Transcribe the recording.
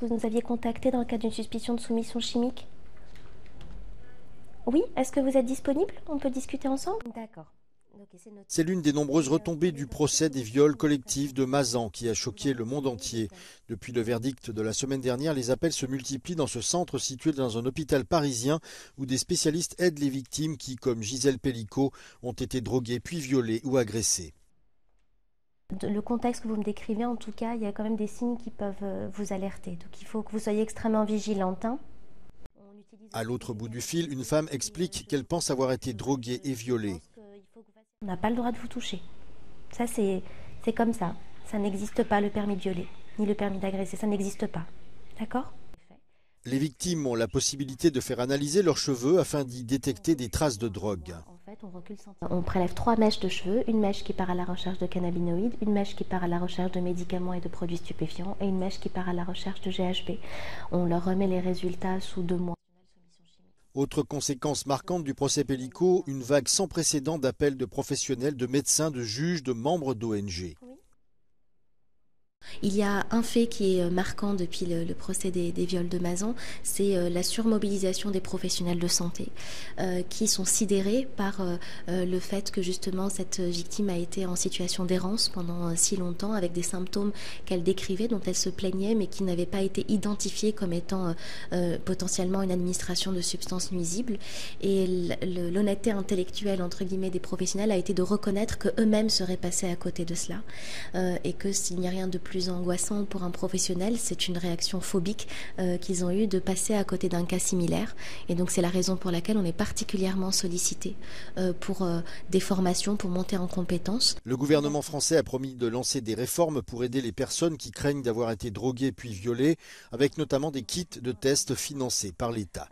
Vous nous aviez contacté dans le cadre d'une suspicion de soumission chimique. Oui, est-ce que vous êtes disponible? On peut discuter ensemble? D'accord. C'est l'une des nombreuses retombées du procès des viols collectifs de Mazan qui a choqué le monde entier. Depuis le verdict de la semaine dernière, les appels se multiplient dans ce centre situé dans un hôpital parisien où des spécialistes aident les victimes qui, comme Gisèle Pellicot, ont été droguées puis violées ou agressées. Le contexte que vous me décrivez, en tout cas, il y a quand même des signes qui peuvent vous alerter. Donc il faut que vous soyez extrêmement vigilante. À l'autre bout du fil, une femme explique qu'elle pense avoir été droguée et violée. On n'a pas le droit de vous toucher. Ça, c'est comme ça. Ça n'existe pas, le permis de violer, ni le permis d'agresser. Ça n'existe pas. D'accord ? Les victimes ont la possibilité de faire analyser leurs cheveux afin d'y détecter des traces de drogue. On prélève 3 mèches de cheveux, une mèche qui part à la recherche de cannabinoïdes, une mèche qui part à la recherche de médicaments et de produits stupéfiants et une mèche qui part à la recherche de GHB. On leur remet les résultats sous 2 mois. Autre conséquence marquante du procès Pellicot, une vague sans précédent d'appels de professionnels, de médecins, de juges, de membres d'ONG. Il y a un fait qui est marquant depuis le procès des viols de Mazan, c'est la surmobilisation des professionnels de santé qui sont sidérés par le fait que justement cette victime a été en situation d'errance pendant si longtemps avec des symptômes qu'elle décrivait, dont elle se plaignait mais qui n'avaient pas été identifiés comme étant potentiellement une administration de substances nuisibles. Et l'honnêteté intellectuelle entre guillemets des professionnels a été de reconnaître qu'eux-mêmes seraient passés à côté de cela et que s'il n'y a rien de plus angoissant pour un professionnel, c'est une réaction phobique qu'ils ont eue de passer à côté d'un cas similaire. Et donc c'est la raison pour laquelle on est particulièrement sollicité pour des formations, pour monter en compétences. Le gouvernement français a promis de lancer des réformes pour aider les personnes qui craignent d'avoir été droguées puis violées, avec notamment des kits de tests financés par l'État.